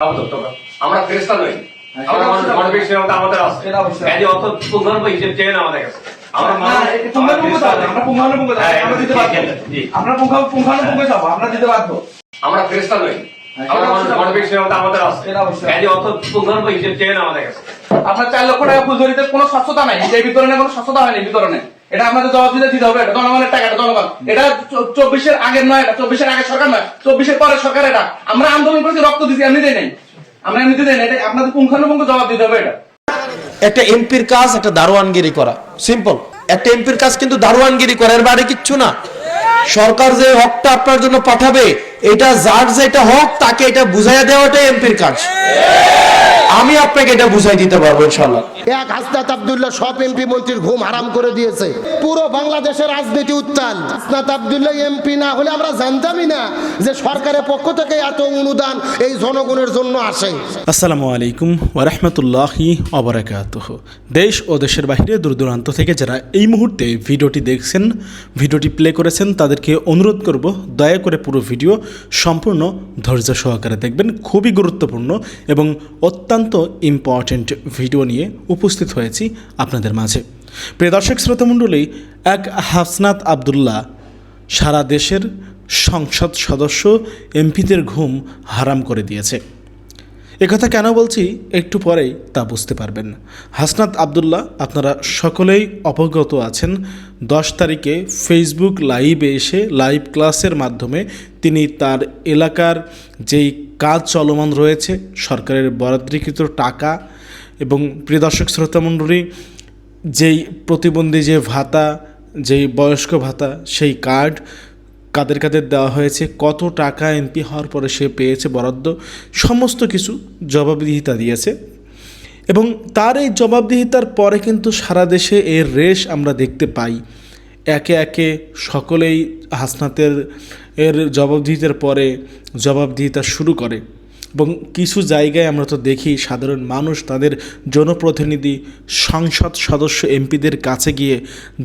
আমরা ফেরেশতা নই, আমরা মানুষ মানবিক সেবা আমাদের আছে। এই যে অত পূর্ণাঙ্গ হিসেব চেয়ে না আমাদের কাছে। আমরা আমরা ফেরেশতা নই, আমরা মানুষ মানবিক সেবা আমাদের আছে। এই যে অত পূর্ণাঙ্গ হিসেব চেয়ে না আমাদের কাছে। আপনার 4 লক্ষ টাকা ফুলঝুরিতে কোনো স্বচ্ছতা নাই, এই বিতরণে কোনো স্বচ্ছতা হয়নি। বিতরণে এটা আপনাদের জবাব দিতে হবে। এটা জনগণের টাকা, এটা জনগণ। এটা 24-এর আগের নয়, এটা 24-এর আগে সরকার নয়, 24-এর পরে সরকার। এটা আমরা আন্দোলন করেছি, রক্ত দিচ্ছি, এমনিতেই নেই, আমরা এমনিতে দেই না। এটা আপনাদের পুঙ্খানুপুঙ্খ জবাব দিতে হবে। এটা একটা এমপির কাজ একটা দারোয়ানগিরি করা, সিম্পল। একটা এমপির কাজ কিন্তু দারোয়ানগিরি করা, এর বাইরে কিচ্ছু না। সরকার যে হকটা আপনার জন্য পাঠাবে, এটা যার যেটা হক তাকে এটা বুঝাইয়া দেওয়াটাই এমপির কাজ। আমি আপনাকে এটা বুঝাই দিতে পারবো ইনশাআল্লাহ। এক হাসনাত আব্দুল্লাহ সব এমপি মন্ত্রীর ঘুম হারাম করে দিয়েছে। পুরো বাংলাদেশের রাজনীতি উত্তাল। হাসনাত আব্দুল্লাহ এমপি না হলে আমরা জানতামই না যে সরকারের পক্ষ থেকে এত অনুদান এই জনগণের জন্য আসে। আসসালামু আলাইকুম ওয়া রাহমাতুল্লাহি ওয়া বারাকাতুহু। দেশ ও দেশের বাইরে দূর দূরান্ত থেকে যারা এই মুহূর্তে ভিডিওটি দেখছেন, ভিডিওটি প্লে করেছেন, তাদেরকে অনুরোধ করব দয়া করে পুরো ভিডিও সম্পূর্ণ ধৈর্য সহকারে দেখবেন। খুবই গুরুত্বপূর্ণ এবং অত্যন্ত ইম্পর্টেন্ট ভিডিও নিয়ে উপস্থিত হয়েছি আপনাদের মাঝে। প্রিয় দর্শক শ্রোতামণ্ডলী, এক হাসনাত আব্দুল্লাহ সারা দেশের সংসদ সদস্য এমপিদের ঘুম হারাম করে দিয়েছে। একথা কেন বলছি একটু পরেই তা বুঝতে পারবেন। হাসনাত আব্দুল্লাহ আপনারা সকলেই অবগত আছেন, 10 তারিখে ফেসবুক লাইভে এসে লাইভ ক্লাসের মাধ্যমে তিনি তার এলাকার যেই কাজ চলমান রয়েছে, সরকারের বরাদ্দকৃত টাকা এবং প্রিয় দর্শক শ্রোতামণ্ডলী যেই প্রতিবন্ধী যে ভাতা, যেই বয়স্ক ভাতা, সেই কার্ড কাদের কাদের দেওয়া হয়েছে, কত টাকা এমপি হওয়ার পরে সে পেয়েছে বরাদ্দ, সমস্ত কিছু জবাবদিহিতা দিয়েছে। এবং তার এই জবাবদিহিতার পরে কিন্তু সারা দেশে এর রেশ আমরা দেখতে পাই। একে একে সকলেই হাসনাতের জবাবদিহিতার পরে জবাবদিহিতা শুরু করে এবং কিছু জায়গায় আমরা তো দেখি সাধারণ মানুষ তাদের জনপ্রতিনিধি, সংসদ সদস্য এমপিদের কাছে গিয়ে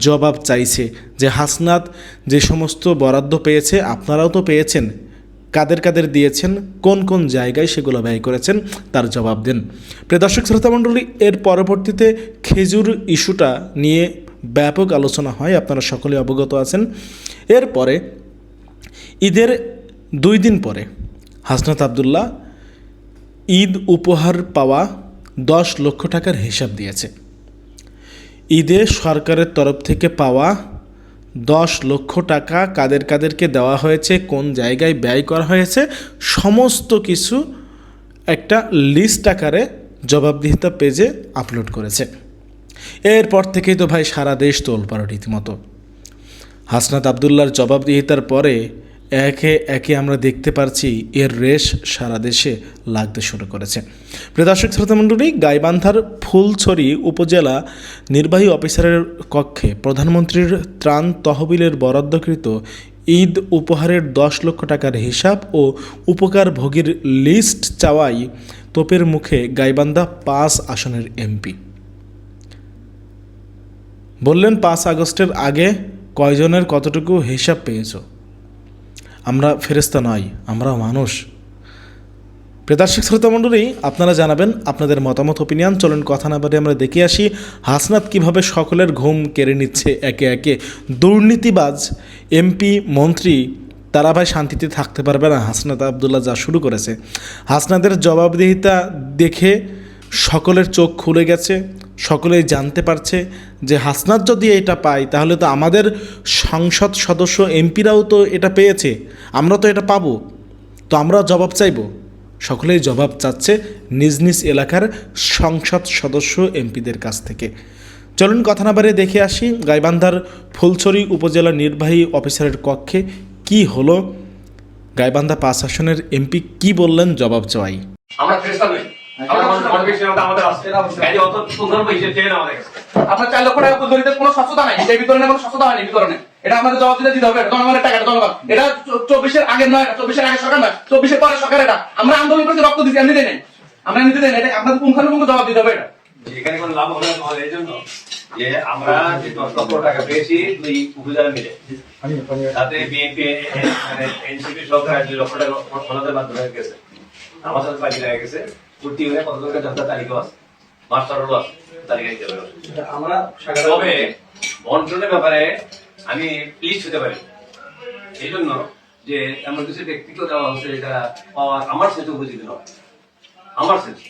জবাব চাইছে যে হাসনাত যে সমস্ত বরাদ্দ পেয়েছে আপনারাও তো পেয়েছেন, কাদের কাদের দিয়েছেন, কোন কোন জায়গায় সেগুলো ব্যয় করেছেন, তার জবাব দেন। প্রিয় দর্শক শ্রোতামণ্ডলী, এর পরবর্তীতে খেজুর ইস্যুটা নিয়ে ব্যাপক আলোচনা হয়, আপনারা সকলে অবগত আছেন। এরপরে ঈদের 2 দিন পরে হাসনাত আব্দুল্লাহ ঈদ উপহার পাওয়া 10 লক্ষ টাকার হিসাব দিয়েছে। ঈদে সরকারের তরফ থেকে পাওয়া 10 লক্ষ টাকা কাদের কাদেরকে দেওয়া হয়েছে, কোন জায়গায় ব্যয় করা হয়েছে, সমস্ত কিছু একটা লিস্ট আকারে জবাবদিহিতা পেজে আপলোড করেছে। এরপর থেকেই তো ভাই সারা দেশ তোলপাড় রীতিমতো। হাসনাত আব্দুল্লাহর জবাবদিহিতার পরে একে একে আমরা দেখতে পারছি এর রেশ সারা দেশে লাগতে শুরু করেছে। প্রিয় দর্শক শ্রোতামণ্ডলী, গাইবান্ধার ফুলছড়ি উপজেলা নির্বাহী অফিসারের কক্ষে প্রধানমন্ত্রীর ত্রাণ তহবিলের বরাদ্দকৃত ঈদ উপহারের 10 লক্ষ টাকার হিসাব ও উপকারভোগীর লিস্ট চাওয়াই তোপের মুখে গাইবান্ধা 5 আসনের এমপি। বললেন 5 আগস্টের আগে কয়জনের কতটুকু হিসাব পেয়েছ? আমরা ফেরেশতা নই, আমরা মানুষ। প্রিয় দর্শক শ্রোতামণ্ডলী, আপনারা জানাবেন আপনাদের মতামত, ওপিনিয়ন। চলুন কথা না বাড়িয়ে আমরা দেখে আসি হাসনাত কিভাবে সকলের ঘুম কেড়ে নিচ্ছে একে একে। দুর্নীতিবাজ এমপি মন্ত্রী তারা ভাই শান্তিতে থাকতে পারবে না। হাসনাত আব্দুল্লাহ যা শুরু করেছে, হাসনাতের জবাবদিহিতা দেখে সকলের চোখ খুলে গেছে, সকলেই জানতে পারছে যে হাসনাত যদি এটা পায় তাহলে তো আমাদের সংসদ সদস্য এমপিরাও তো এটা পেয়েছে, আমরা তো এটা পাবো, তো আমরা জবাব চাইব। সকলেই জবাব চাচ্ছে নিজ নিজ এলাকার সংসদ সদস্য এমপিদের কাছ থেকে। চলুন কথা না বাড়িয়ে দেখে আসি গাইবান্ধার ফুলছড়ি উপজেলা নির্বাহী অফিসারের কক্ষে কি হলো, গাইবান্ধা 5 আসনের এমপি কি বললেন জবাব চাই। আমরা ফেরেশতা নই, আমরা মানুষ মানবিক সেবা আমাদের আছে। এই যে অত পূর্ণাঙ্গ হিসেব চেয়ে না আমাদের কাছে। আপনার 4 লক্ষ টাকা ফুলঝুরিতে কোনো স্বচ্ছতা নাই, এই বিতরণে কোনো স্বচ্ছতা হয়নি। বিতরণে এটা আপনাদের জবাব দিতে হবে। এটা জনগণের টাকা, এটা জনগণ। এটা 24-এর আগের নয়, 24-এর আগে সরকার নয়, 24-এর পরে সরকার। এটা আমরা আন্দোলন করেছি, রক্ত দিচ্ছি, এমনিতেই নেই, আমরা এমনিতে দেই না। এটা আপনাদের পুঙ্খানুপুঙ্খ জবাব দিতে হবে। এটা এখানে কোনো লাভ হবে না এই জন্য যে আমরা যে 10 লক্ষ টাকা পেয়েছি 2 উপজেলা মিলে, তাতে বিএনপি মানে এনসিপি সরকার 2 লক্ষ টাকা ওনাদের মাধ্যমে গেছে। আমার সাথে বাকি লেগে গেছে ভর্তি হয়ে কতজনকে যথা তালিকা আছে মাস্টারও আছে তালিকা দিতে পারবে আমরা তবে বন্টনের ব্যাপারে আমি প্লিজ হতে পারি এই জন্য যে এমন কিছু ব্যক্তিত্ব দেওয়া হচ্ছে এটা পাওয়ার আমার সেতু উপযোগী নয় আমার সেতু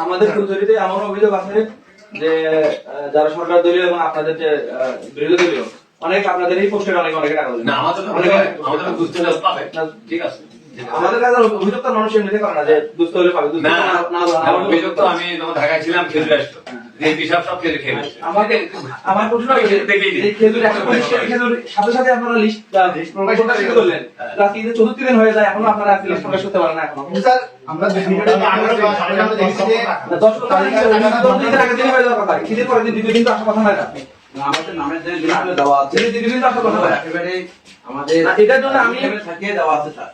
আমাদের ফুলঝুরিতে এমন অভিযোগ আছে যে যারা সরকার দলীয় এবং আপনাদের যে বিরোধী দলীয় অনেক আপনাদের এই পোস্টের অনেকে টাকা দেয় না আমাদের বুঝতে পাবে ঠিক আছে আমাদের কাছে অভিযোগ তো মানুষ এমনিতে করে না যে দুস্থ হলে পাবে না আমার অভিযোগ তো আমি যখন ঢাকায় ছিলাম খেজুর আসতো এই পিসাব সব খেজুর খেয়ে ফেলছে। আমাকে আমার প্রশ্ন হচ্ছে এই খেজুর একটা খেজুর সাথে সাথে আপনারা লিস্ট প্রকাশ করতে করলেন আজকে যে চতুর্থ দিন হয়ে যায় এখনো আপনারা লিস্ট প্রকাশ করতে পারেন না এখনো স্যার আমরা ভিডিওটা আমরা দেখেছি যে 10 তারিখে দিনের আগের দিন হয়ে যাওয়ার কথা খিদের পরের দিন দ্বিতীয় দিন তো আসার কথা নয় আমাদের নামের যে লিস্টে দেওয়া আছে দ্বিতীয় দিন তো আসার কথা নয় একেবারে আমাদের এটার জন্য আমি থাকিয়ে দেওয়া আছে স্যার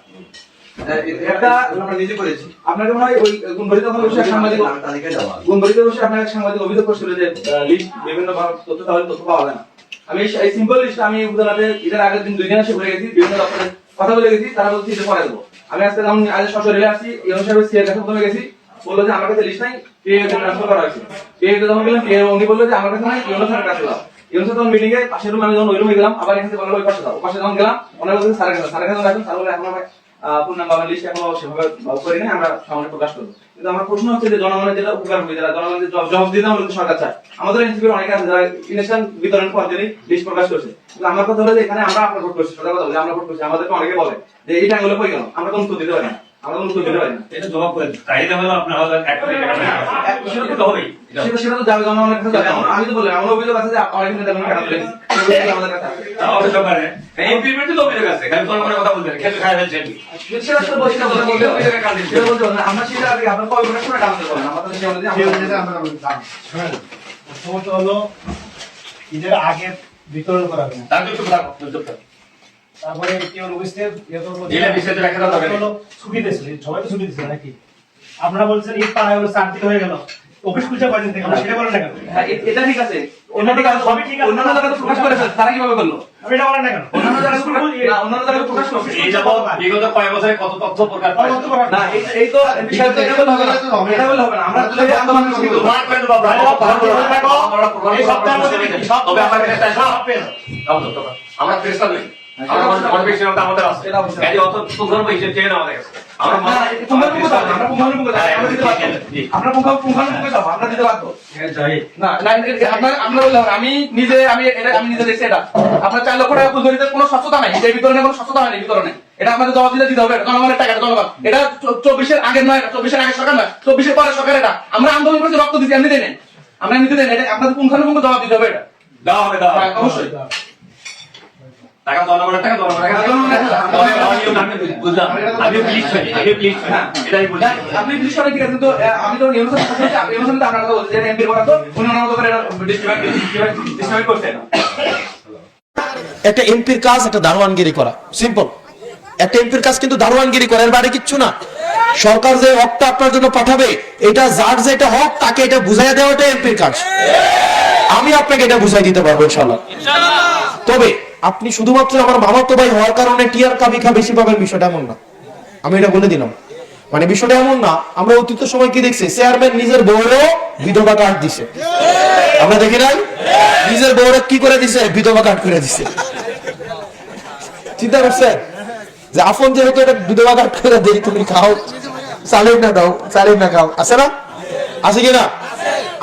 একটা আমরা নিজে করেছি আপনাকে মনে হয় ওই গুণবরিত বসে সাংবাদিক তালিকায় দেওয়া আছে গুণবরিত বসে আপনার এক সাংবাদিক অভিযোগ করছিল যে লিস্ট বিভিন্ন তথ্য তাহলে তথ্য পাওয়া যায় না আমি এই সিম্পল লিস্ট আমি উপজেলাতে এটার আগের দিন 2 দিন এসে ঘুরে গেছি বিভিন্ন দপ্তরে কথা বলে গেছি তারা বলছে যে পরে দেবো আমি আজকে যেমন আজ সশরীরে আসছি এই অনুসারে সিআর কাছে প্রথমে গেছি বললো যে আমার কাছে লিস্ট নাই পেয়ে ট্রান্সফার করা হয়েছে পেয়ে যখন গেলাম পেয়ে উনি বললো যে আমার কাছে নাই এই অনুসারে কাছে দাও এই অনুসারে তখন মিটিং এ পাশের রুমে আমি যখন ওই রুমে গেলাম আবার এখানে বললো ওই পাশে দাও ওই পাশে যখন গেলাম ওনারা বলছে স্যারের কাছে রাখুন স্যার বলে এখন আমার পূর্ণাঙ্গ আমার লিস্ট এখনো সেভাবে করি নাই আমরা সামনে প্রকাশ করবো কিন্তু আমার প্রশ্ন হচ্ছে যে জনগণের যেটা উপকার হবে যারা জনগণের জবাব দিতে আমরা সরকার চায় আমাদের এনসিপির অনেকে আছে যারা ইলেকশন বিতরণ পর দিনই লিস্ট প্রকাশ করছে কিন্তু আমার কথা হলো যে এখানে আমরা আপনার ভোট করছি সরকার কথা বলে আমরা ভোট করছি আমাদেরকে অনেকে বলে যে এই টাকাগুলো কই গেল আমরা কোনো উত্তর দিতে পারি না আমরা কোনো উত্তর দিতে পারি না এটা জবাব করে চাহিদা হলো আপনার হলো 1 কোটি টাকা তো হবেই সেটা তো যাবে জনগণের কাছে যাবে আমি তো বললাম এমন অভিযোগ আছে যে অনেক নেতা টাকা তুলে নিচ্ছে আমাদের কাছে অভিযোগ করে ইমপ্লিমেন্ট তো অভিযোগ আছে খালি তোর কথা বলতে খেতে খায় ফেলছে সেটা তো বলছি না বলতে অভিযোগের কাজ দিচ্ছে বলতে না আমরা সেটা আগে আপনার কয় ঘন্টা শুনে টাকা দিতে বলেন আমাদের সেই অনুযায়ী আমরা প্রথমত হলো ঈদের আগে বিতরণ করা হবে না। তার তো চুপ থাকো তারপরে কি হলো বুঝতে জেলা বিষয়তে রাখা দাও ছুটি দিয়েছিল সবাই তো ছুটি দিয়েছিল নাকি আপনারা বলছেন ঈদ পার হলো 4 দিন হয়ে গেল অফিস খুলছে কয়দিন থেকে আমরা সেটা বলেন না কেন হ্যাঁ এটা ঠিক আছে অন্যান্য জায়গায় সবই ঠিক আছে অন্যান্য জায়গায় প্রকাশ করেছে তারা কিভাবে করলো আমি এটা বলেন না কেন অন্যান্য জায়গায় না অন্যান্য জায়গায় প্রকাশ করছে এই যাবো বিগত কয়েক বছরে কত তথ্য প্রকাশ পাইছে না এই তো বিষয় তো এটা বলতে হবে না এটা বলতে হবে না আমরা তো আন্দোলন করছি তোমার কেন বাবা এই সপ্তাহের মধ্যে সব তবে আমার কাছে সব পেন আমরা চেষ্টা নেই আমরা কনভিকশন আমাদের আছে এই অত সুন্দর হিসেবে চেয়ে আমাদের কাছে আমরা পুঙ্খানুপুঙ্খ দাও আমরা পুঙ্খানুপুঙ্খ দাও আমরা দিতে পারবো আমরা পুঙ্খানুপুঙ্খ দাও আমরা দিতে পারবো না না আপনার আমরা বললাম আমি নিজে দেখছি এটা আপনার 4 লক্ষ টাকা ফুলঝুরিতে কোনো স্বচ্ছতা নাই এই বিতরণে কোনো স্বচ্ছতা হয় না বিতরণে এটা আমাদের জবাব দিতে হবে জনগণের টাকা জনগণ এটা 24 আগের নয় 24 আগে সরকার নয় 24 পরে সরকার এটা আমরা আন্দোলন করেছি রক্ত দিচ্ছি এমনিতে নেই আমরা এমনিতে নেই এটা আপনাদের পুঙ্খানুপুঙ্খ জবাব দিতে হবে এটা দাও হবে দাও অবশ্যই টাকা জনগণের টাকা বুঝলাম আমি প্লিজ এটাই বলি আপনি প্লিজ করে ঠিক আছে তো আমি তো ইউনিভার্সিটি আপনার কথা বলছি যে এমপির করা তো উনি ওনার মতো করে ডিস্ট্রিবিউট করছে না একটা এমপির কাজ একটা দারোয়ানগিরি করা সিম্পল একটা এমপির কাজ কিন্তু দারোয়ানগিরি করা এর বাইরে কিচ্ছু না সরকার যে হকটা আপনার জন্য পাঠাবে এটা যার যেটা হক তাকে এটা বুঝাইয়া দেওয়াটা এমপির কাজ আমি আপনাকে এটা বুঝাই দিতে পারবো ইনশাআল্লাহ তবে আপনি শুধুমাত্র আমার মামাতো ভাই হওয়ার কারণে টিআর কাবিখা বেশি পাবেন বিষয়টা এমন না আমি এটা বলে দিলাম মানে বিষয়টা এমন না আমরা অতীত সময় কি দেখছি চেয়ারম্যান নিজের বউরও বিধবা কার্ড দিছে আমরা দেখি নাই নিজের বউরে কি করে দিছে বিধবা কার্ড করে দিছে চিন্তা করছেন যে আপন যেহেতু এটা বিধবা কার্ড করে দেই তুমি খাও চালিয়ে না দাও চালিয়ে না খাও আছে না আছে কিনা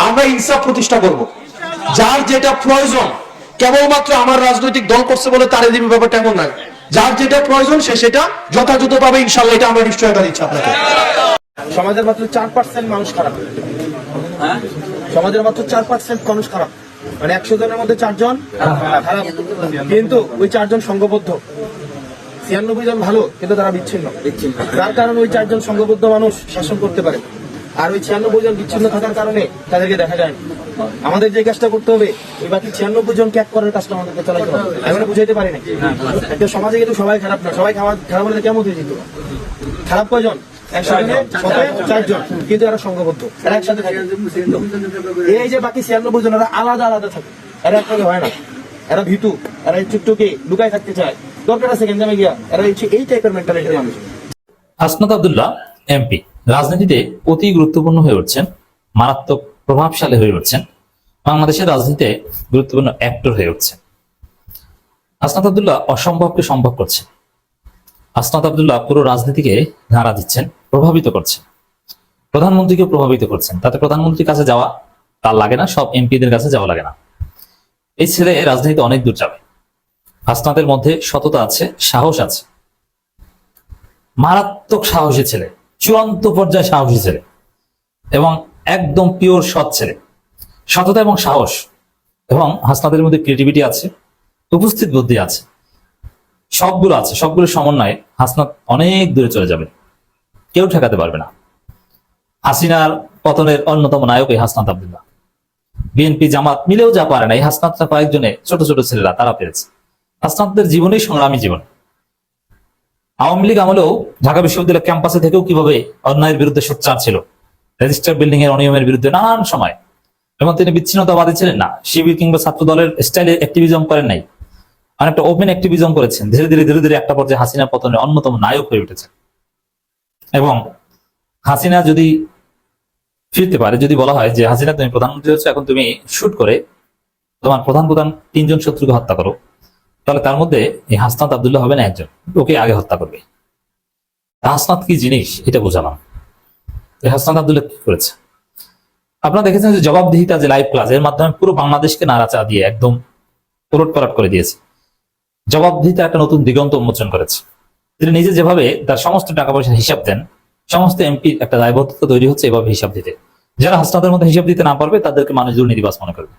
আমরা ইনসাফ প্রতিষ্ঠা করব যার যেটা প্রয়োজন কেবলমাত্র আমার রাজনৈতিক দল করছে বলে তারে দিবে ব্যাপারটা এমন নয় যার যেটা প্রয়োজন সে সেটা যথাযথ পাবে ইনশাআল্লাহ এটা আমরা নিশ্চয়তা দিচ্ছি আপনাকে সমাজের মাত্র 4% মানুষ খারাপ সমাজের মাত্র 4% মানুষ খারাপ মানে 100 জনের মধ্যে 4 জন খারাপ কিন্তু ওই 4 জন সংঘবদ্ধ 96 জন ভালো কিন্তু তারা বিচ্ছিন্ন যার কারণে ওই 4 জন সংঘবদ্ধ মানুষ শাসন করতে পারে আর ওই 96 জন বিচ্ছিন্ন থাকার কারণে তাদেরকে দেখা যায় না আমাদের যে কাজটা করতে হবে ওই বাকি 96 জনকে এক করার কাজটা আমাদেরকে চালাতে হবে আমি বুঝাইতে পারি না একটা সমাজে কিন্তু সবাই খারাপ না সবাই খারাপ হলে কেমন হয়ে যেত খারাপ কয়জন 100 জন কিন্তু এরা সংঘবদ্ধ এরা একসাথে থাকে এই যে বাকি 96 জন এরা আলাদা আলাদা থাকে এরা একসাথে হয় না এরা ভীতু এরা চুপটুকে লুকায় থাকতে চায় দরকার আছে গেঞ্জামে গিয়া এরা হচ্ছে এই টাইপের মেন্টালিটির মানুষ হাসনাত আব্দুল্লাহ এমপি রাজনীতিতে অতি গুরুত্বপূর্ণ হয়ে উঠছেন, মারাত্মক প্রভাবশালী হয়ে উঠছেন, বাংলাদেশের রাজনীতিতে গুরুত্বপূর্ণ অ্যাক্টর হয়ে উঠছেন। হাসনাত আব্দুল্লাহ অসম্ভবকে সম্ভব করছেন। হাসনাত আব্দুল্লাহ পুরো রাজনীতিকে ধারা দিচ্ছেন, প্রভাবিত করছেন, প্রধানমন্ত্রীকে প্রভাবিত করছেন। তাতে প্রধানমন্ত্রীর কাছে যাওয়া তার লাগে না, সব এমপিদের কাছে যাওয়া লাগে না। এই ছেলে রাজনীতিতে অনেক দূর যাবে। হাসনাতের মধ্যে সততা আছে, সাহস আছে, মারাত্মক সাহসী ছেলে, চূড়ান্ত পর্যায়ে সাহসী ছেলে এবং একদম পিওর সৎ ছেলে। সততা এবং সাহস এবং হাসনাতের মধ্যে ক্রিয়েটিভিটি আছে, উপস্থিত বুদ্ধি আছে, সবগুলো আছে। সবগুলো সমন্বয়ে হাসনাত অনেক দূরে চলে যাবে, কেউ ঠেকাতে পারবে না। হাসিনার পতনের অন্যতম নায়ক এই হাসনাত আব্দুল্লাহ। বিএনপি জামাত মিলেও যা পারে না, এই হাসনাতটা কয়েকজনে ছোট ছোট ছেলেরা তারা পেরেছে। হাসনাতদের জীবনেই সংগ্রামী জীবন। আওয়ামী লীগ আমলেও ঢাকা বিশ্ববিদ্যালয় ক্যাম্পাসে থেকেও কিভাবে অন্যায়ের বিরুদ্ধে সোচ্চার ছিল, রেজিস্টার বিল্ডিং এর অনিয়মের বিরুদ্ধে নানান সময়। এবং তিনি বিচ্ছিন্নতাবাদী ছিলেন না, শিবির কিংবা ছাত্র দলের স্টাইলে অ্যাক্টিভিজম করেন নাই, অনেকটা ওপেন অ্যাক্টিভিজম করেছেন। ধীরে ধীরে একটা পর্যায়ে হাসিনা পতনের অন্যতম নায়ক হয়ে উঠেছে। এবং হাসিনা যদি ফিরতে পারে, যদি বলা হয় যে হাসিনা তুমি প্রধানমন্ত্রী হচ্ছে, এখন তুমি শুট করে তোমার প্রধান 3জন শত্রুকে হত্যা করো, তাহলে তার মধ্যে এই হাসনাত আব্দুল্লাহ হবে না একজন, ওকে আগে হত্যা করবে। হাসনাত কি জিনিস এটা বোঝালাম। এই হাসনাত আব্দুল্লাহ কি করেছে আপনারা দেখেছেন যে জবাবদিহিতা যে লাইভ ক্লাস, এর মাধ্যমে পুরো বাংলাদেশকে নাড়াচাড়া দিয়ে একদম উলটপালট করে দিয়েছে। জবাবদিহিতা একটা নতুন দিগন্ত উন্মোচন করেছে। তিনি নিজে যেভাবে তার সমস্ত টাকা পয়সার হিসাব দেন, সমস্ত এমপি একটা দায়বদ্ধতা তৈরি হচ্ছে এভাবে হিসাব দিতে। যারা হাসনাতের মধ্যে হিসাব দিতে না পারবে তাদেরকে মানুষ দুর্নীতিবাজ মনে করবে।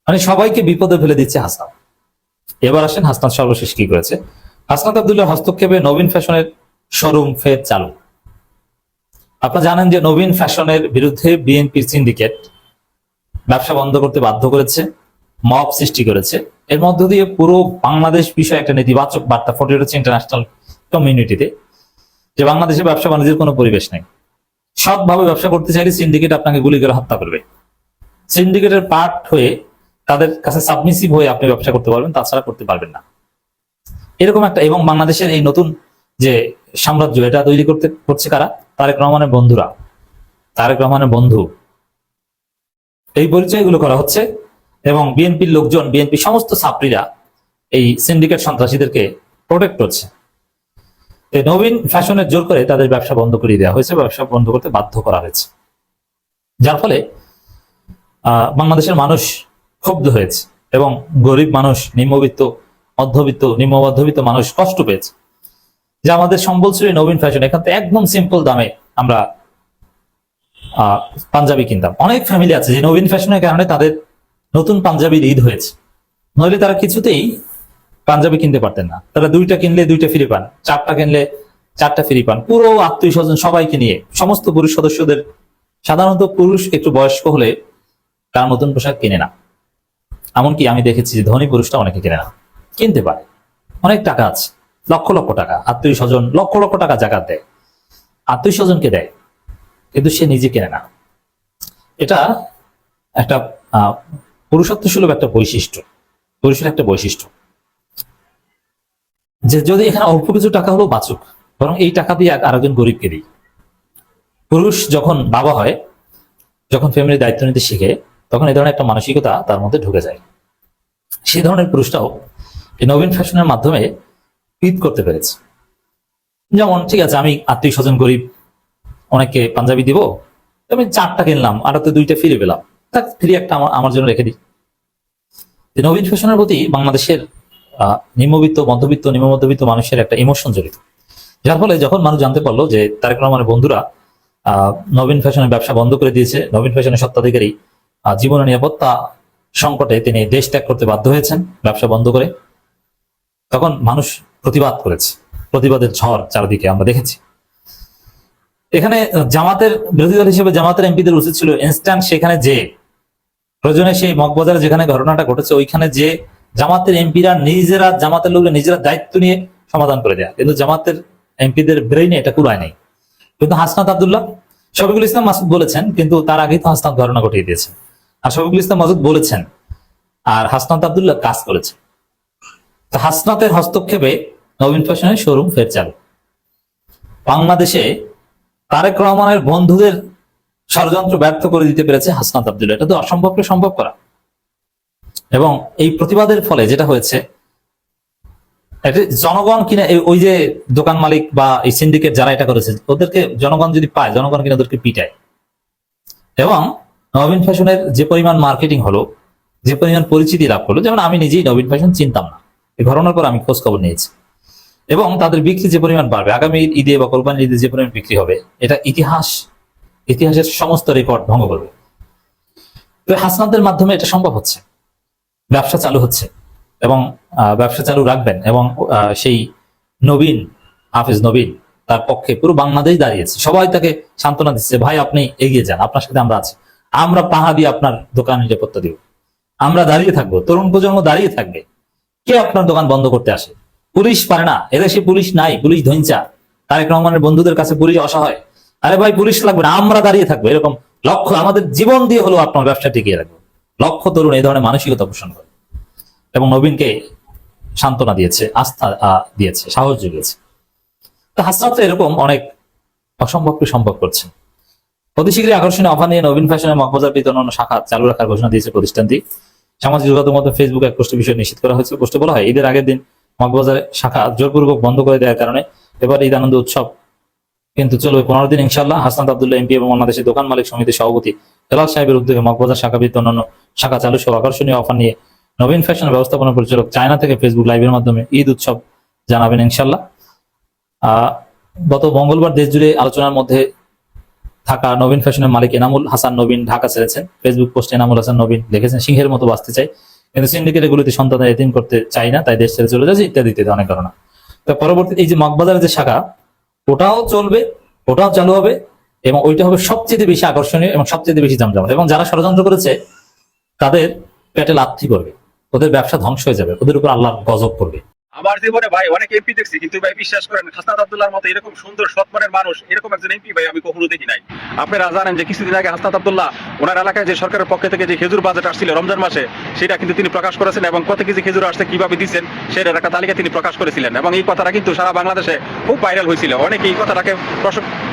মানে সবাইকে বিপদে ফেলে দিচ্ছে হাসনাত। এবার আসেন হাসনাত সর্বশেষ কি করেছে। হাসনাত আব্দুল্লাহ হস্তক্ষেপে নবীন ফ্যাশনের শোরুম ফের চালু। আপনারা জানেন যে নবীন ফ্যাশনের বিরুদ্ধে বিএনপির সিন্ডিকেট ব্যবসা বন্ধ করতে বাধ্য করেছে, মব সৃষ্টি করেছে। এর মধ্য দিয়ে পুরো বাংলাদেশ বিষয়ে একটা নেতিবাচক বার্তা ফুটে উঠেছে ইন্টারন্যাশনাল কমিউনিটিতে, যে বাংলাদেশে ব্যবসা বাণিজ্যের কোনো পরিবেশ নেই। সৎভাবে ব্যবসা করতে চাইলে সিন্ডিকেট আপনাকে গুলি করে হত্যা করবে। সিন্ডিকেটের পার্ট হয়ে তাদের কাছে সাবমিসিভ হয়ে আপনি ব্যবসা করতে পারবেন, তাছাড়া করতে পারবেন না। এরকম একটা, এবং বাংলাদেশের এই নতুন যে সাম্রাজ্য, এটা তৈরি করছে কারা? তারেক রহমানের বন্ধুরা, তারেক রহমানের বন্ধু। এই পরিচয়গুলো করা হচ্ছে এবং বিএনপির লোকজন, বিএনপি সমস্ত ছাত্রীরা এই সিন্ডিকেট সন্ত্রাসীদেরকে প্রোটেক্ট করছে। নবীন ফ্যাশনের জোর করে তাদের ব্যবসা বন্ধ করে দেওয়া হয়েছে, ব্যবসা বন্ধ করতে বাধ্য করা হয়েছে, যার ফলে বাংলাদেশের মানুষ ক্ষুব্ধ হয়েছে এবং গরিব মানুষ, নিম্নবিত্ত, মধ্যবিত্ত, নিম্ন মধ্যবিত্ত মানুষ কষ্ট পেয়েছে। যে আমাদের সম্বল ছিল নবীন ফ্যাশন, এখান থেকে একদম সিম্পল দামে আমরা পাঞ্জাবি কিনতাম। অনেক ফ্যামিলি আছে যে নবীন ফ্যাশনের কারণে তাদের নতুন পাঞ্জাবির ঈদ হয়েছে, নইলে তারা কিছুতেই পাঞ্জাবি কিনতে পারতেন না। তারা 2টা কিনলে 2টা ফ্রি পান, 4টা কিনলে 4টা ফ্রি পান। পুরো আত্মীয় স্বজন সবাইকে নিয়ে, সমস্ত পুরুষ সদস্যদের, সাধারণত পুরুষ একটু বয়স্ক হলে তারা নতুন পোশাক কিনে না। এমনকি আমি দেখেছি যে ধনী পুরুষটা অনেকে কিনে না, কিনতে পারে, অনেক টাকা আছে, লক্ষ লক্ষ টাকা, আত্মীয় স্বজন লক্ষ লক্ষ টাকা জাকাত দেয়, আত্মীয় স্বজনকে দেয়, কিন্তু সে নিজে কেনে না। এটা একটা পুরুষত্ব সুলভ একটা বৈশিষ্ট্য, পুরুষের একটা বৈশিষ্ট্য, যে যদি এখানে অল্প কিছু টাকা হলেও বাঁচুক, বরং এই টাকা দিয়ে আরেকজন গরিবকে দিই। পুরুষ যখন বাবা হয়, যখন ফ্যামিলির দায়িত্ব নিতে শিখে, তখন এই ধরনের একটা মানসিকতা তার মধ্যে ঢুকে যায়। সেই ধরনের পুরুষটাও এই নবীন ফ্যাশনের মাধ্যমে ঈদ করতে পেরেছে। যেমন ঠিক আছে, আমি আত্মীয় স্বজন গরিব, অনেককে পাঞ্জাবি দিব, আমি 4টা কিনলাম, আর তো 2টা ফিরে পেলাম, তার ফ্রি একটা আমার জন্য রেখে দিই। নবীন ফ্যাশনের প্রতি বাংলাদেশের নিম্নবিত্ত, মধ্যবিত্ত, নিম্ন মধ্যবিত্ত মানুষের একটা ইমোশন জড়িত, যার ফলে যখন মানুষ জানতে পারলো যে তারেক রহমানের বন্ধুরা নবীন ফ্যাশনের ব্যবসা বন্ধ করে দিয়েছে, নবীন ফ্যাশনের স্বত্বাধিকারী জীবনের নিরাপত্তা সংকটে তিনি দেশ ত্যাগ করতে বাধ্য হয়েছেন ব্যবসা বন্ধ করে, তখন মানুষ প্রতিবাদ করেছে। প্রতিবাদের ঝড় চারিদিকে আমরা দেখেছি। এখানে জামাতের বিরোধী দল হিসেবে জামাতের এমপিদের উচিত ছিল ইনস্ট্যান্ট সেখানে যে প্রয়োজনে সেই মগবাজারে যেখানে ঘটনাটা ঘটেছে ওইখানে যে জামাতের এমপিরা নিজেরা, জামাতের লোকরা নিজেরা দায়িত্ব নিয়ে সমাধান করে দেয়া, কিন্তু জামাতের এমপিদের ব্রেইনে এটা কুলায় নেই। কিন্তু হাসনাত আব্দুল্লাহ, শফিকুল ইসলাম মাসুদ বলেছেন, কিন্তু তার আগেই তো হাসনাত ঘটনা ঘটিয়ে দিয়েছেন। আর শফিকুল ইসলাম মাসুদ বলেছেন আর হাসনাত আব্দুল্লাহ কাজ করেছে। তো হাসনাতের হস্তক্ষেপে নবীন ফ্যাশনের শোরুম ফের চালু। বাংলাদেশে তারেক রহমানের বন্ধুদের ষড়যন্ত্র ব্যর্থ করে দিতে পেরেছে হাসনাত আব্দুল্লাহ। এটা তো অসম্ভবকে সম্ভব করা। এবং এই প্রতিবাদের ফলে যেটা হয়েছে, জনগণ কিনা ওই যে দোকান মালিক বা এই সিন্ডিকেট যারা এটা করেছে, ওদেরকে জনগণ যদি পায়, জনগণ কিনা ওদেরকে পিটায়। এবং নবীন ফ্যাশনের যে পরিমাণ মার্কেটিং হলো, যে পরিমাণ পরিচিতি লাভ করলো, যেমন আমি নিজেই নবীন ফ্যাশন চিনতাম না, এই ঘটনার পর আমি খোঁজ খবর নিয়েছি। এবং তাদের বিক্রি যে পরিমাণ বাড়বে, আগামী ঈদে বা কোরবানির ঈদে যে পরিমাণ বিক্রি হবে, এটা ইতিহাসের সমস্ত রেকর্ড ভঙ্গ করবে। তো হাসনাতের মাধ্যমে এটা সম্ভব হচ্ছে, ব্যবসা চালু হচ্ছে এবং ব্যবসা চালু রাখবেন। এবং সেই নবীন, হাফেজ নবীন, তার পক্ষে পুরো বাংলাদেশ দাঁড়িয়েছে, সবাই তাকে সান্ত্বনা দিচ্ছে, ভাই আপনি এগিয়ে যান, আপনার সাথে আমরা আছি, আমরা পাহা দিয়ে আপনার দোকান নিরাপত্তা দিব, আমরা দাঁড়িয়ে থাকবো, তরুণ প্রজন্ম দাঁড়িয়ে থাকবে। কে আপনার দোকান বন্ধ করতে আসে? পুলিশ পারে না, এদেশে পুলিশ নাই, পুলিশ ধৈঞ্চা। তারেক রহমানের বন্ধুদের কাছে পুলিশ অসহায়। আরে ভাই পুলিশ লাগবে না, আমরা দাঁড়িয়ে থাকবো। এরকম লক্ষ্য, আমাদের জীবন দিয়ে হলো আপনার ব্যবসা টিকিয়ে রাখবো। লক্ষ্য তরুণ এই ধরনের মানসিকতা পোষণ করে এবং নবীনকে সান্ত্বনা দিয়েছে, আস্থা দিয়েছে, সাহস জুগিয়েছে। তো হাসনাত এরকম অনেক অসম্ভবকে সম্ভব করছে। অতি শীঘ্রই আকর্ষণীয় অফার নিয়ে নবীন ফ্যাশনের মগবাজার বিতরণ শাখা চালু রাখার ঘোষণা দিয়েছে প্রতিষ্ঠানটি। সামাজিক যোগাযোগ মাধ্যম ফেসবুকে এক পোস্টে বিষয় নিশ্চিত করা হয়েছে। পোস্টে বলা হয়, ঈদের আগের দিন মগবাজার শাখা জোরপূর্বক বন্ধ করে দেওয়ার কারণে এবার ঈদ আনন্দ উৎসব কিন্তু চলবে 15 দিন ইনশাল্লাহ। হাসনাত আব্দুল্লাহ এমপি এবং বাংলাদেশের দোকান মালিক সমিতির সভাপতি হেলাল সাহেবের উদ্যোগে মগবাজার শাখা অন্যান্য শাখা চালু সহ আকর্ষণীয় অফার নিয়ে নবীন ফ্যাশন ব্যবস্থাপনা পরিচালক চায়না থেকে ফেসবুক লাইভের মাধ্যমে ঈদ উৎসব জানাবেন ইনশাল্লাহ। গত মঙ্গলবার দেশ জুড়ে আলোচনার মধ্যে থাকা নবীন ফ্যাশনের মালিক এনামুল হাসান নবীন ঢাকা ছেড়েছেন। ফেসবুক পোস্টে এনামুল হাসান নবীন লিখেছেন, সিংহের মতো বাঁচতে চাই, কিন্তু সিন্ডিকেটের গুলিতে সন্তানদের এতিম করতে চাই না, তাই দেশ ছেড়ে চলে যাচ্ছে, ইত্যাদি ইত্যাদি অনেক ঘটনা। তো পরবর্তী এই যে মগবাজারের যে শাখা, ওটাও চলবে, ওটাও চালু হবে এবং ওইটা হবে সবচেয়ে বেশি আকর্ষণীয় এবং সবচেয়ে বেশি জমজমাট। এবং যারা ষড়যন্ত্র করেছে তাদের পেটে লাথি পড়বে, ওদের ব্যবসা ধ্বংস হয়ে যাবে, ওদের উপর আল্লাহর গজব পড়বে। আমার জীবনে ভাই অনেক এমপি দেখছি, কিন্তু ভাই বিশ্বাস করেন হাসনাত আব্দুল্লাহর মতো এরকম সুন্দর সৎমানের মানুষ, এরকম একজন এমপি ভাই আমি কখনো দেখি নাই। আপনারা জানেন যে কিছুদিন আগে হাসনাত আব্দুল্লাহ ওনার এলাকায় যে সরকারের পক্ষ থেকে যে খেজুর বাজেট আসছিল রমজান মাসে, সেটা কিন্তু তিনি প্রকাশ করেছেন এবং কত কেজি খেজুর আসছে, কিভাবে দিচ্ছেন সেটার একটা তালিকা তিনি প্রকাশ করেছিলেন। এবং এই কথাটা কিন্তু সারা বাংলাদেশে খুব ভাইরাল হয়েছিল। অনেকেই এই কথাটাকে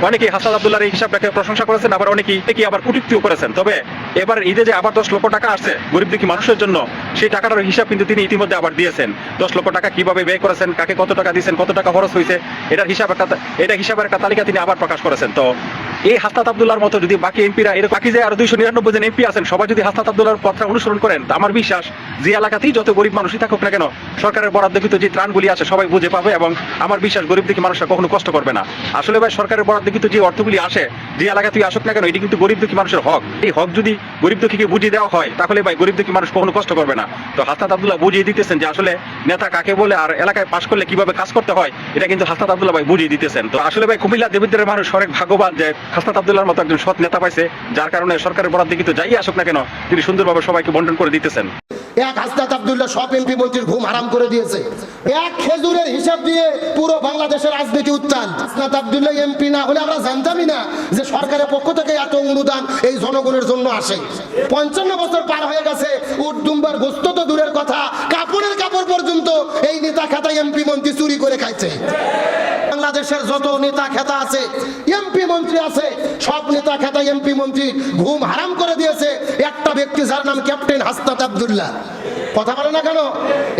অনেকেই হাসনাত আব্দুল্লাহর এই হিসাবটাকে প্রশংসা করেছেন, আবার অনেকেই আবার কটূক্তিও করেছেন। তবে এবার ঈদে যে আবার 10 লক্ষ টাকা আসছে গরিব দুঃখী মানুষের জন্য, সেই টাকাটার হিসাব কিন্তু তিনি ইতিমধ্যে আবার দিয়েছেন। 10 লক্ষ টাকা কিভাবে ব্যয় করেছেন, কাকে কত টাকা দিয়েছেন, কত টাকা খরচ হয়েছে, এটার হিসাবের একটা তালিকা তিনি আবার প্রকাশ করেছেন। তো এই হাসনাত আব্দুল্লাহর মতো যদি বাকি এমপিরা, এর বাকি যে আরো 299 জন এমপি আছেন, সবাই যদি হাসনাত আব্দুল্লাহর পথটা অনুসরণ করেন, আমার বিশ্বাস যে এলাকাতেই যত গরিব মানুষই থাকুক না কেন, সরকারের বরাদ্দকৃত যে ত্রাণগুলি আছে সবাই বুঝে পাবে এবং আমার বিশ্বাস গরিব দুঃখী মানুষরা কখনো কষ্ট করবে না। আসলে ভাই সরকারের বরাদ্দকৃত যে অর্থগুলি আসে, যে এলাকাতেই আসুক না কেন, এটি কিন্তু গরিব দুঃখী মানুষের হক। এই হক যদি গরিব দুঃখীকে বুঝিয়ে দেওয়া হয়, তাহলে ভাই গরিব দুঃখী মানুষ কখনো কষ্ট করবে না। তো হাসনাত আব্দুল্লাহ বুঝিয়ে দিতেছেন যে আসলে নেতা কাকে বলে আর এলাকায় পাশ করলে কিভাবে কাজ করতে হয়, এটা কিন্তু হাসনাত আব্দুল্লাহ ভাই বুঝিয়ে দিতেছেন। তো আসলে ভাই কুমিল্লা দেবিদ্বারের মানুষ অনেক ভাগ্যবান যে হাসনাত আব্দুল্লাহর মতো একজন সৎ নেতা পাইছে, যার কারণে সরকারের বরাদ্দকৃত যাই আসুক না কেন তিনি সুন্দরভাবে সবাইকে বন্টন করে দিতেছেন। এক হাসনাত আব্দুল্লাহ সব এমপি মন্ত্রীর ঘুম হারাম করে দিয়েছে। এক খেজুরের হিসাব দিয়ে পুরো বাংলাদেশের রাজনীতি উত্তাল। হাসনাত আব্দুল্লাহ এমপি না হলে আমরা জানতামই না যে সরকারের পক্ষ থেকে এত অনুদান এই জনগণের জন্য আসে। 55 বছর পার হয়ে গেছে, উড্ডুম্বার গোস্ত তো দূরের কথা, কাপড়ের কাপড় পর্যন্ত এই নেতা খেতা এমপি মন্ত্রী চুরি করে খাইছে। বাংলাদেশের যত নেতা খেতা আছে, এমপি মন্ত্রী আছে, সব নেতা খেতা এমপি মন্ত্রী ঘুম হারাম করে দিয়েছে একটা ব্যক্তি, যার নাম ক্যাপ্টেন হাসনাত আব্দুল্লাহ। কথা বলে না কেন?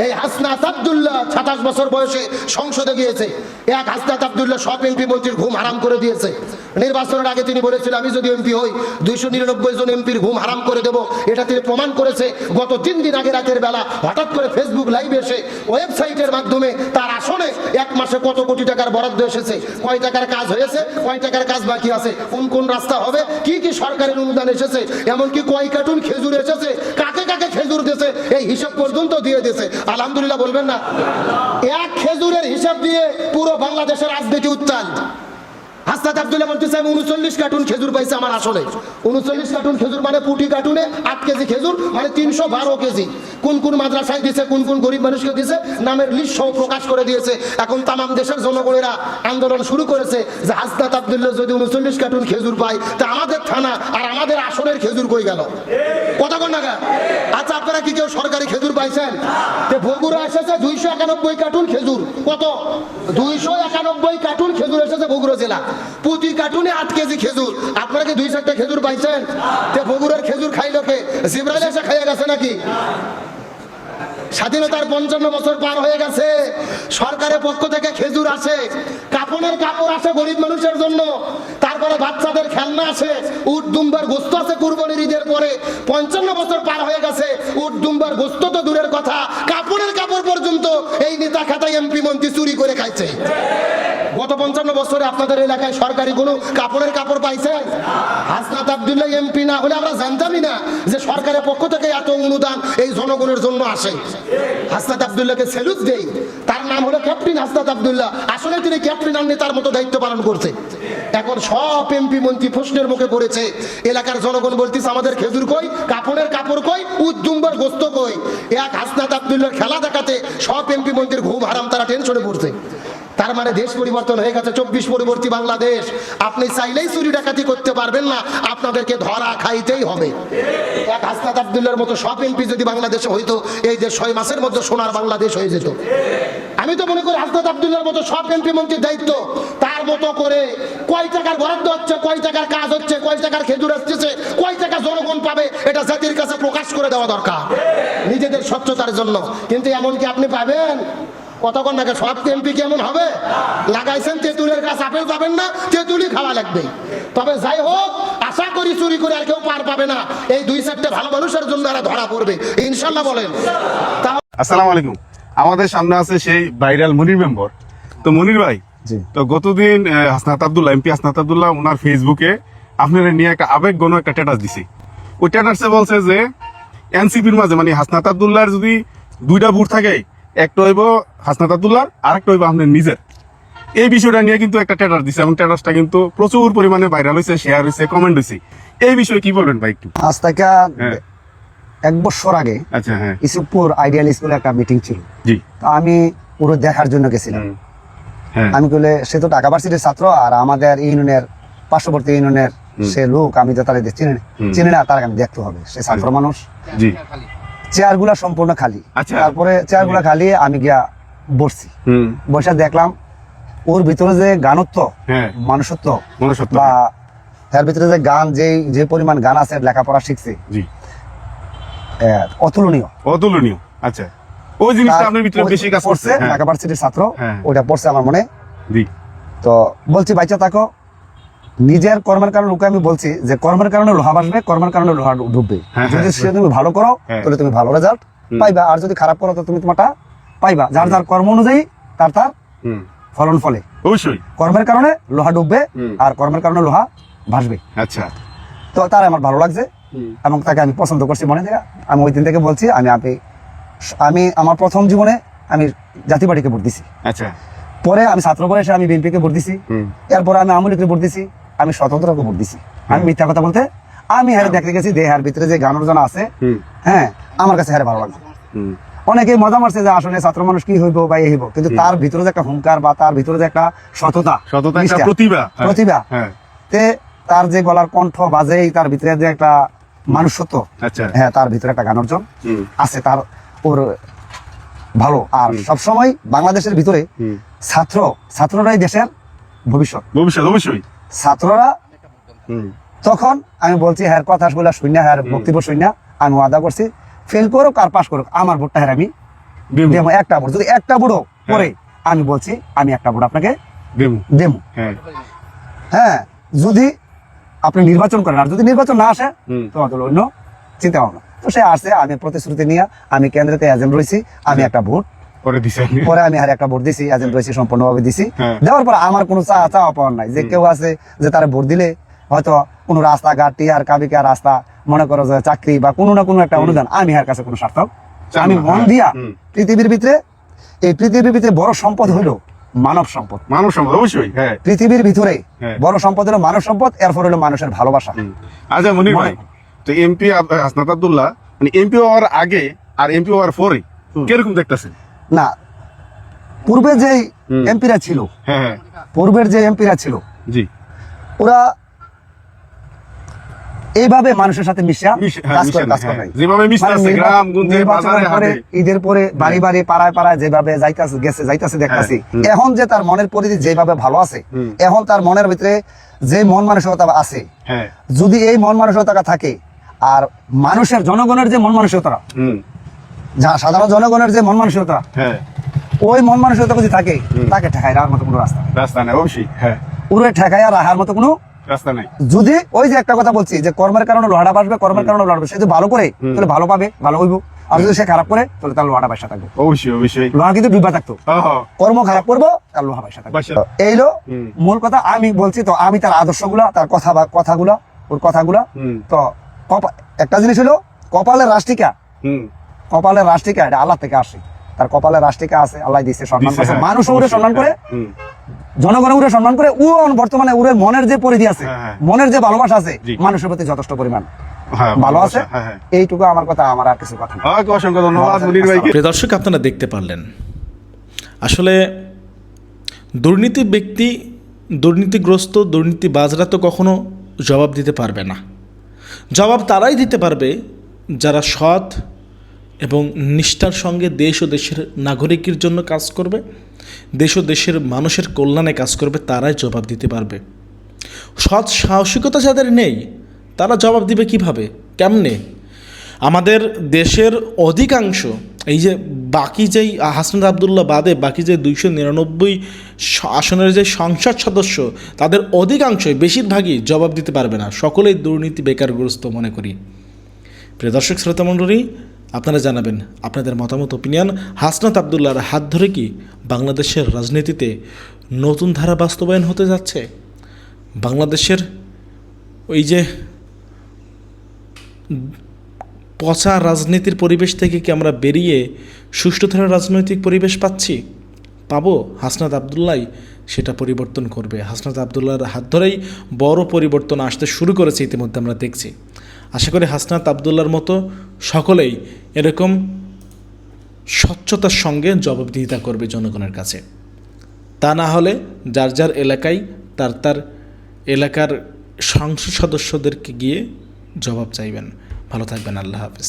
এই হাসনাত আব্দুল্লাহ 27 বছর বয়সে সংসদে গিয়েছে। এক হাসনাত আব্দুল্লাহ সব এমপি মন্ত্রীর ঘুম হারাম করে দিয়েছে। নির্বাচনের আগে তিনি বলেছিলেন, আমি যদি এমপি হই 299 জন এমপির ঘুম হারাম করে দেব। এটা তিনি প্রমাণ করেছে। গত 3 দিন আগে রাতের বেলা হঠাৎ করে ফেসবুক লাইভে এসে ওয়েবসাইটের মাধ্যমে তার আসনে 1 মাসে কত কোটি টাকার বরাদ্দ এসেছে, কয় টাকার কাজ হয়েছে, কয় টাকার কাজ বাকি আছে, কোন কোন রাস্তা হবে, কি কি সরকারের অনুদান এসেছে, এমনকি কয় কার্টুন খেজুর এসেছে, কাকে কাকে খেজুর দিয়েছে, এই হিসাব পর্যন্ত দিয়ে দিয়েছে। আলহামদুলিল্লাহ বলবেন না? এক খেজুরের হিসাব দিয়ে পুরো বাংলাদেশের রাজনীতি উত্তাল। হাসনাত আব্দুল্লাহ বলতেছে আমি 39 কার্টুন খেজুর পাইছি আমার আসলে। 39 কার্টুন খেজুর মানে প্রতি কার্টুনে 8 কেজি খেজুর, মানে 312 কেজি। কোন কোন মাদ্রাসায় দিয়েছে, কোন কোন গরিব মানুষকে দিয়েছে, নামের লিস্ট সহ প্রকাশ করে দিয়েছে। এখন তামাম দেশের জনগণেরা আন্দোলন শুরু করেছে যে হাসনাত আব্দুল্লাহ যদি 39 কার্টুন খেজুর পায়, তা আমাদের থানা আর আমাদের আসনের খেজুর কই গেল? কতক্ষণ নাগা? আচ্ছা, আপনারা কি কেউ সরকারি খেজুর পাইছেন? বগুড়া এসেছে 291 কার্টুন খেজুর। কত? 291 কার্টুন খেজুর এসেছে বগুড়া জেলা। প্রতি কার্টুনে 8 কেজি খেজুর। আপনারা কি 2-4টা খেজুর পাইছেন? বগুড়ার খেজুর খাইলো কে? জিব্রাইল এসে খাইয়া গেছে নাকি? স্বাধীনতার 55 বছর পার হয়ে গেছে, সরকারের পক্ষ থেকে খেজুর আসে, কাপড়ের কাপড় আসে গরিব মানুষের জন্য, তারপরে বাচ্চাদের খেলনা আসে, উট দুম্বার গোস্ত আছে কুরবানির ঈদের পরে। 55 বছর পার হয়ে গেছে, উট দুম্বার গোস্ত তো দূরের কথা, কাপড়ের কাপড় পর্যন্ত এই নেতা খাতায় এমপি মন্ত্রী চুরি করে খাইছে। গত 55 বছরে আপনাদের এলাকায় সরকারি কোনো কাপড়ের কাপড় পাইছেন? হাসনাত আব্দুল্লাহ এমপি না হলে আমরা জানতামই না যে সরকারের পক্ষ থেকে এত অনুদান এই জনগণের জন্য আসে। হাসনাত আব্দুল্লাহকে স্যালুট দেই। তার নাম হলো ক্যাপ্টেন হাসনাত আব্দুল্লাহ। আসলে তিনি ক্যাপ্টেন আর নেতার মতো দায়িত্ব পালন করছে। এখন সব এমপি মন্ত্রী প্রশ্নের মুখে পড়েছে। এলাকার জনগণ বলতেছে আমাদের খেজুর কই, কাপড়ের কাপড় কই, উদ্দুম্বার গোস্ত কই। এক হাসনাত আব্দুল্লাহর খেলা দেখাতে সব এমপি মন্ত্রীর ঘুম হারাম, তারা টেনশনে পড়ছে। তার মানে দেশ পরিবর্তন হয়ে গেছে, 24 পরবর্তী বাংলাদেশ। আপনি চাইলেই চুরি ডাকাতি করতে পারবেন না, আপনাদেরকে ধরা খাইতেই হবে। এক হাসনাত আব্দুল্লাহর মতো সব এমপি যদি বাংলাদেশে হইতো, এই দেশ 6 মাসের মধ্যে সোনার বাংলাদেশ হয়ে যেত। আমি তো মনে করি হাসনাত আব্দুল্লাহর মতো সব এমপি মন্ত্রীর দায়িত্ব তার মতো করে কয় টাকার বরাদ্দ হচ্ছে, কয় টাকার কাজ হচ্ছে, কয় টাকার খেজুর আসছে, কয় টাকা জনগণ পাবে, এটা জাতির কাছে প্রকাশ করে দেওয়া দরকার নিজেদের স্বচ্ছতার জন্য। কিন্তু এমন কি আপনি পাবেন? কতক্ষণ নাকি সব এমপি কেমন হবে? লাগাইছেন তেঁতুলের গাছ, আপেল পাবেন না, তেঁতুলি খাওয়া লাগবে। তবে যাই হোক, আশা করি চুরি করে আর কেউ পার পাবে না। এই 2-4টে ভালো মানুষের জন্য এরা ধরা পড়বে ইনশাল্লাহ। বলেন। আসসালামু আলাইকুম। আমাদের সামনে আছে সেই ভাইরাল মনির মেম্বার। তো মনির ভাই, তো গতদিন হাসনাত আব্দুল্লাহ, এমপি হাসনাত আব্দুল্লাহ ওনার ফেসবুকে আপনারা নিয়ে একটা আবেগঘন একটা স্ট্যাটাস দিছে। ওই স্ট্যাটাসে বলছে যে এনসিপির মাঝে মানে হাসনাত আব্দুল্লাহর যদি 2টা ভোট থাকে, একটা হইব হাসনাত আব্দুল্লাহ আর একটা হইব আপনার নিজের। এই বিষয়টা নিয়ে কিন্তু একটা স্ট্যাটাস দিছে এবং স্ট্যাটাসটা কিন্তু প্রচুর পরিমাণে ভাইরাল হয়েছে, শেয়ার হয়েছে, কমেন্ট হয়েছে। এই বিষয়ে কি বলবেন ভাই একটু? আজ থেকে 1 বছর আগে আচ্ছা, হ্যাঁ, ইসুপুর আইডিয়াল স্কুলে একটা মিটিং ছিল। জি। তো আমি পুরো দেখার জন্য গেছিলাম। হ্যাঁ, আমি বলে সে তো ঢাকা ভার্সিটির ছাত্র, আর আমাদের ইউনিয়নের পার্শ্ববর্তী ইউনিয়নের সে লোক, আমি তো তারা চিনি না, তার আমি দেখতে হবে, সে ছাত্র মানুষ। জি। চেয়ারগুলা সম্পূর্ণ খালি। আচ্ছা। তারপরে চেয়ারগুলা খালি, আমি গিয়া বসছি। বসে দেখলাম ওর ভিতরে যে গানত্ব, মানুষত্ব বা এর ভিতরে যে গান, যে পরিমাণ গান আছে, লেখাপড়া শিখছে, জি, অতুলনীয়। অতুলনীয়। আচ্ছা, ওই জিনিসটা আপনার ভিতরে বেশি কাজ করছে। ঢাকা ভার্সিটির ছাত্র, ওটা পড়ছে আমার মনে। জি। তো বলছি বাচ্চা থাকো, নিজের কর্মের কারণে লোকে আমি বলছি যে কর্মের কারণে লোহা বাসবে, কর্মের কারণে লোহা ডুববে। যদি সে তুমি ভালো করো তাহলে তুমি ভালো রেজাল্ট পাইবা, আর যদি খারাপ করো তো তুমি তোমারটা পাইবা। যার যার কর্ম অনুযায়ী তার ফলন ফলে। অবশ্যই কর্মের কারণে লোহা ডুববে আর কর্মের কারণে লোহা ভাসবে। আচ্ছা। তো তার আমার ভালো লাগছে এবং তাকে আমি পছন্দ করছি মনে থেকে। আমি ওই দিন থেকে বলছি আমি আমার প্রথম জীবনে আমি জাতীয় পার্টিকে ভোট দিছি। আচ্ছা। পরে আমি ছাত্র বয়সে আমি বিএনপি কে ভোট দিছি, এরপরে আমি আওয়ামী লীগকে ভোট দিছি, আমি স্বতন্ত্রকে ভোট দিছি। আমি মিথ্যা কথা বলতে আমি হারে দেখতে গেছি, দেহার ভিতরে যে গান অর্জনা আছে, হ্যাঁ, আমার কাছে হারে ভালো লাগছে। অনেকে মজা মারছে যে আসলে ছাত্র মানুষ কি হইব বা এই হইব, কিন্তু তার ভিতরে যে একটা হুঙ্কার বা তার ভিতরে যে একটা সততা, প্রতিভা, তে তার যে গলার কণ্ঠ বাজেই তার ভিতরে যে একটা মানুষত্ব, হ্যাঁ, তার ভিতরে একটা গান অর্জন আছে, তার ওর ভালো। আর সবসময় বাংলাদেশের ভিতরে ছাত্ররাই দেশের ভবিষ্যৎ। অবশ্যই ছাত্ররা তখন আমি বলছি হ্যাঁ কথাগুলা শুনি, হ্যাঁ বক্তব্য শুনি, আমি ওয়াদা করছি ফেল করুক আর পাস করুক আমার ভোটটা হ্যাঁ আমি দেবো। একটা ভোট, যদি একটা ভোটও পরে আমি বলছি আমি একটা ভোট আপনাকে দেবো। হ্যাঁ, যদি আপনি নির্বাচন করেন, আর যদি নির্বাচন না আসে তোমাদের অন্য চিন্তা ভাবনা। তো সে আসছে, আমি প্রতিশ্রুতি নিয়ে আমি কেন্দ্রেতে এজেন্ট রয়েছি, আমি একটা ভোট পরে আমি আর একটা ভোট দিছি, এজেন্ট রয়েছি সম্পূর্ণভাবে দিছি। দেওয়ার পর আমার কোনো চাওয়া পাওয়ার নাই যে কেউ আছে যে তারা ভোট দিলে হয়তো কোনো রাস্তাঘাট টিয়ার কাবিকা রাস্তা, মনে করো যে চাকরি বা কোনো না কোনো একটা অনুদান, আমি আর কাছে কোনো স্বার্থ আমি মন দিয়া পৃথিবীর ভিতরে বড় সম্পদ হইলো মানব সম্পদ। অবশ্যই পৃথিবীর ভিতরে বড় সম্পদ হলো মানব সম্পদ, এরপর হলো মানুষের ভালোবাসা। আচ্ছা মনির ভাই, তো এমপি হাসনাত আব্দুল্লাহ মানে এমপি হওয়ার আগে আর এমপি হওয়ার পরে কিরকম দেখতেছেন? না, পূর্বে যে এমপিরা ছিল, পূর্বের যে এমপিরা ছিল, জি, ওরা এইভাবে মানুষের সাথে মিশা কাজ করে যেভাবে মিশতে আছে গ্রাম গঞ্জে নির্বাচনের বাজারে পরে হাটে ঈদের পরে বাড়ি বাড়ি পাড়ায় পাড়ায় যেভাবে যাইতাছে দেখতাছি এখন যে তার মনের পরিধি যেভাবে ভালো আছে, এখন তার মনের ভিতরে যে মন মানসিকতা আছে, হ্যাঁ যদি এই মন মানসিকতা থাকে আর মানুষের জনগণের যে মন মানসিকতা, সাধারণ জনগণের যে মন মানসিকতা, হ্যাঁ ওই মন মানসিকতা যদি থাকে, তাকে ঠেকায় রাখার মতো কোনো রাস্তা নেই। রাস্তা নেই অবশ্যই, হ্যাঁ পুরো ঠেকায় রাখার মতো কোনো রাস্তা নেই। যদি ওই যে একটা কথা বলছি যে কর্মের কারণে লোহাটা বাসবে, কর্মের কারণে লোহাটা সে যদি ভালো করে তাহলে ভালো পাবে, ভালো হইব, আর যদি সে খারাপ করে তাহলে তার লোহাটা পয়সা থাকবে। অবশ্যই অবশ্যই লোহা কিন্তু ডুবা থাকতো, কর্ম খারাপ করবো তার লোহা পয়সা থাকবে। এইলো মূল কথা। আমি বলছি তো, আমি তার আদর্শগুলা, তার কথাগুলা, ওর কথাগুলা তো একটা জিনিস হলো কপালের রাষ্ট্রিকা, কপালের রাষ্ট্রিকা এটা আল্লাহ থেকে আসে, তার কপালের রাষ্ট্রিকা আছে, আল্লাহ দিচ্ছে, সম্মান করছে, মানুষ ওরে সম্মান করে, জনগণ ওরে সম্মান করে, ও বর্তমানে ওর মনের যে পরিধি আছে, মনের যে ভালোবাসা আছে মানুষের প্রতি যথেষ্ট পরিমাণ ভালো আছে। এইটুকু আমার কথা, আমার আর কিছু কথা না। অসংখ্য ধন্যবাদ মুনির ভাইকে। প্রিয় দর্শক, আপনারা দেখতে পারলেন আসলে দুর্নীতি ব্যক্তি, দুর্নীতিগ্রস্ত, দুর্নীতিবাজরা তো কখনো জবাব দিতে পারবে না। জবাব তারাই দিতে পারবে যারা সৎ এবং নিষ্ঠার সঙ্গে দেশ ও দেশের নাগরিকের জন্য কাজ করবে, দেশ ও দেশের মানুষের কল্যাণে কাজ করবে, তারাই জবাব দিতে পারবে। সৎ সাহসিকতা যাদের নেই তারা জবাব দিবে কিভাবে, কেমনে? আমাদের দেশের অধিকাংশ এই যে বাকি যেই হাসনাত আবদুল্লাহ বাদে বাকি যে 299 আসনের যে সংসদ সদস্য, তাদের অধিকাংশই, বেশিরভাগই জবাব দিতে পারবে না। সকলেই দুর্নীতি বেকারগ্রস্ত মনে করি। প্রিয় দর্শক শ্রোতা মণ্ডলী, আপনারা জানাবেন আপনাদের মতামত, ওপিনিয়ন। হাসনাত আবদুল্লাহর হাত ধরে কি বাংলাদেশের রাজনীতিতে নতুন ধারা বাস্তবায়ন হতে যাচ্ছে? বাংলাদেশের ওই যে পচা রাজনীতির পরিবেশ থেকে কি আমরা বেরিয়ে সুষ্ঠু ধারার রাজনৈতিক পরিবেশ পাবো? হাসনাত আবদুল্লাহ সেটা পরিবর্তন করবে। হাসনাত আবদুল্লাহর হাত ধরেই বড় পরিবর্তন আসতে শুরু করেছে, ইতিমধ্যে আমরা দেখছি। আশা করি হাসনাত আবদুল্লাহর মতো সকলেই এরকম স্বচ্ছতার সঙ্গে জবাবদিহিতা করবে জনগণের কাছে। তা না হলে যার যার এলাকায় তার এলাকার সংসদ সদস্যদেরকে গিয়ে জবাব চাইবেন। ভালো থাকবেন, আল্লাহ হাফেজ।